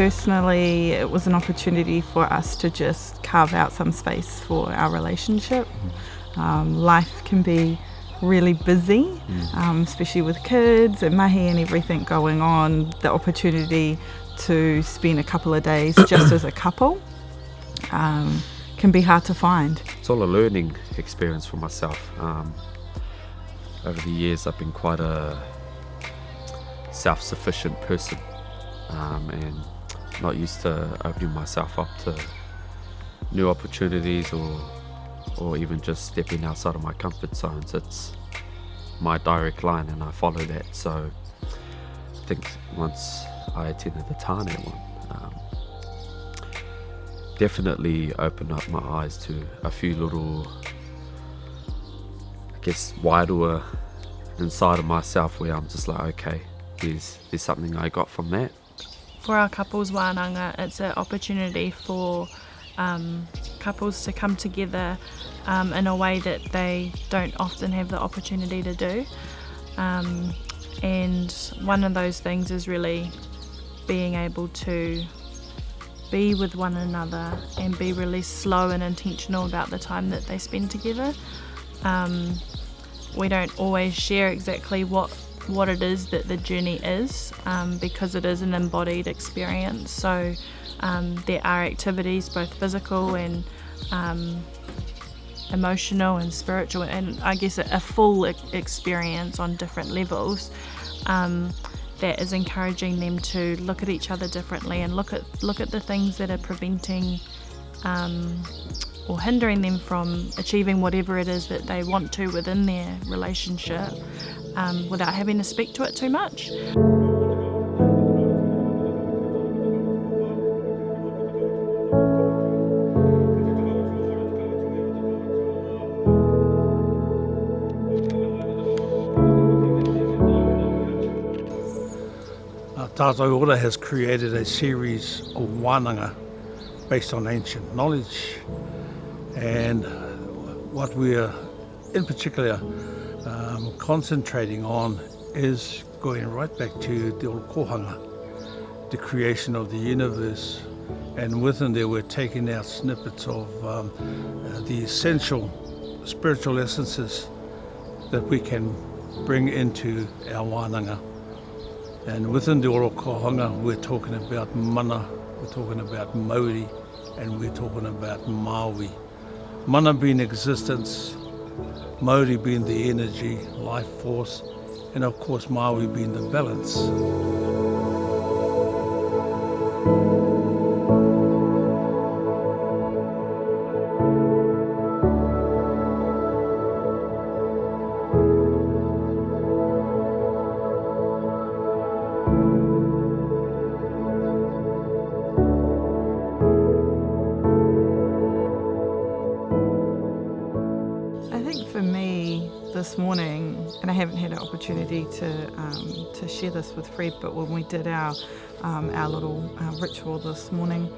personally, it was an opportunity for us to just carve out some space for our relationship. Life can be really busy, especially with kids and mahi and everything going on. The opportunity to spend a couple of days just as a couple can be hard to find. It's all a learning experience for myself. Over the years I've been quite a self-sufficient person, and not used to opening myself up to new opportunities or even just stepping outside of my comfort zones. It's my direct line and I follow that. So I think once I attended the Tāne one, definitely opened up my eyes to a few little, I guess, wairua inside of myself where I'm just like, okay, there's something I got from that. For our couples Wānanga, it's an opportunity for couples to come together in a way that they don't often have the opportunity to do. And one of those things is really being able to be with one another and be really slow and intentional about the time that they spend together. We don't always share exactly what it is that the journey is, because it is an embodied experience. So there are activities, both physical and emotional and spiritual, and I guess a full experience on different levels, that is encouraging them to look at each other differently and look at the things that are preventing or hindering them from achieving whatever it is that they want to within their relationship, without having to speak to it too much. Tātou Ora has created a series of wānanga based on ancient knowledge, and what we are in particular concentrating on is going right back to the old kohanga, the creation of the universe, and within there we're taking out snippets of the essential spiritual essences that we can bring into our wānanga. And within the oro kohanga, we're talking about mana, we're talking about mauri, and we're talking about maui. Mana being existence, mauri being the energy, life force, and of course maui being the balance. For me this morning, and I haven't had an opportunity to share this with Fred, but when we did our little ritual this morning,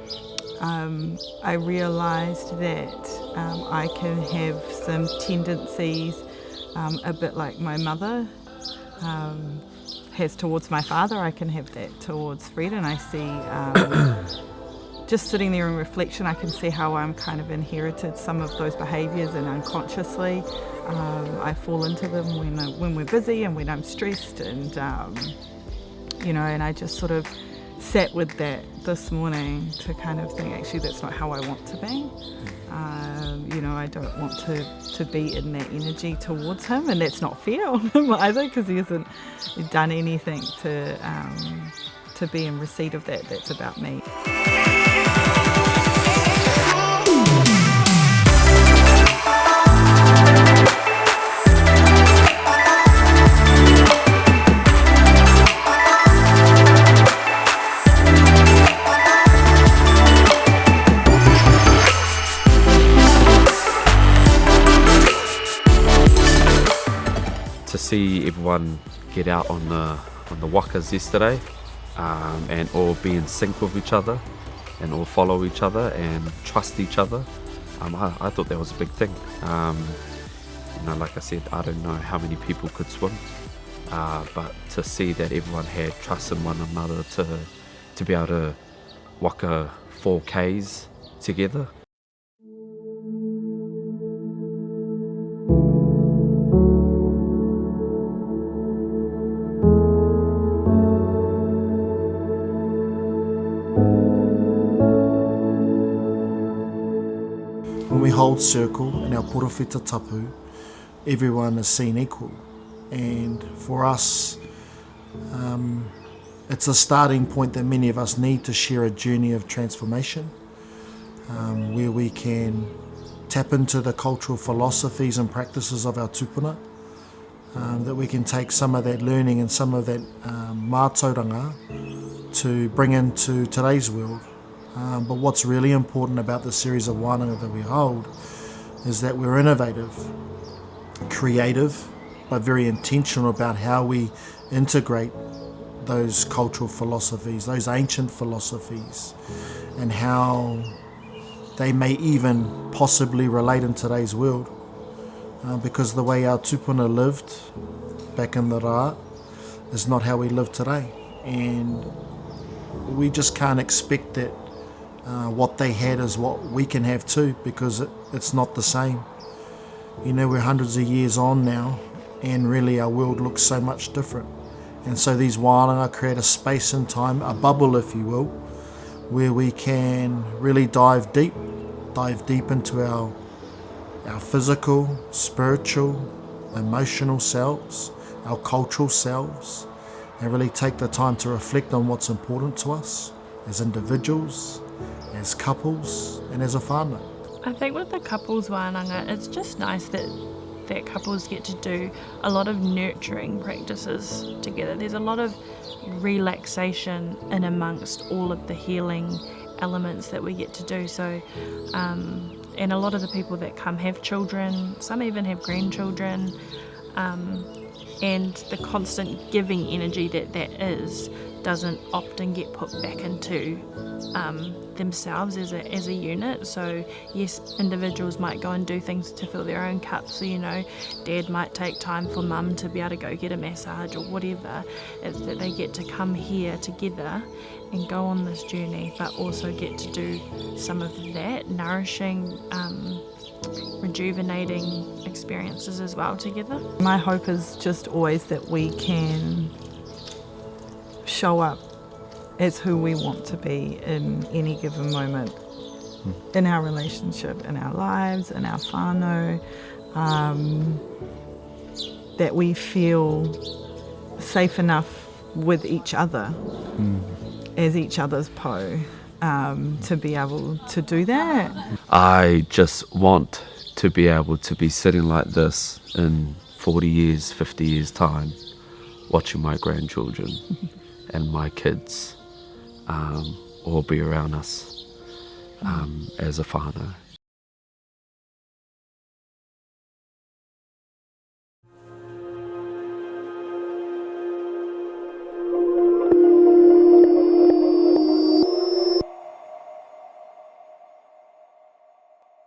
I realised that I can have some tendencies a bit like my mother has towards my father. I can have that towards Fred, and I see just sitting there in reflection, I can see how I'm kind of inherited some of those behaviours, and unconsciously I fall into them when we're busy and when I'm stressed, and and I just sort of sat with that this morning to kind of think, actually that's not how I want to be. I don't want to be in that energy towards him, and that's not fair on him either, because he hasn't done anything to be in receipt of that. That's about me. To see everyone get out on the wakas yesterday, and all be in sync with each other and all follow each other and trust each other, I thought that was a big thing. Like I said, I don't know how many people could swim, but to see that everyone had trust in one another to be able to waka 4Ks together. When we hold circle in our porowhita tapu, everyone is seen equal. And for us, it's a starting point that many of us need to share a journey of transformation, where we can tap into the cultural philosophies and practices of our tupuna, that we can take some of that learning and some of that mātauranga to bring into today's world. But what's really important about the series of Wānanga that we hold is that we're innovative, creative, but very intentional about how we integrate those cultural philosophies, those ancient philosophies, and how they may even possibly relate in today's world. Because the way our tupuna lived back in the rā is not how we live today. And we just can't expect that what they had is what we can have too, because it's not the same. You know, we're hundreds of years on now, and really our world looks so much different. And so these wānanga create a space and time, a bubble if you will, where we can really dive deep into our physical, spiritual, emotional selves, our cultural selves, and really take the time to reflect on what's important to us as individuals, as couples, and as a whānau. I think with the couples wānanga, it's just nice that couples get to do a lot of nurturing practices together. There's a lot of relaxation in amongst all of the healing elements that we get to do. So, and a lot of the people that come have children, some even have grandchildren, and the constant giving energy that is doesn't often get put back into themselves as a unit. So yes, individuals might go and do things to fill their own cup. So, you know, dad might take time for mum to be able to go get a massage or whatever. It's that they get to come here together and go on this journey, but also get to do some of that nourishing, rejuvenating experiences as well together. My hope is just always that we can show up as who we want to be in any given moment, in our relationship, in our lives, in our whānau, that we feel safe enough with each other as each other's po, to be able to do that. I just want to be able to be sitting like this in 40 years, 50 years time, watching my grandchildren and my kids all be around us as a whānau.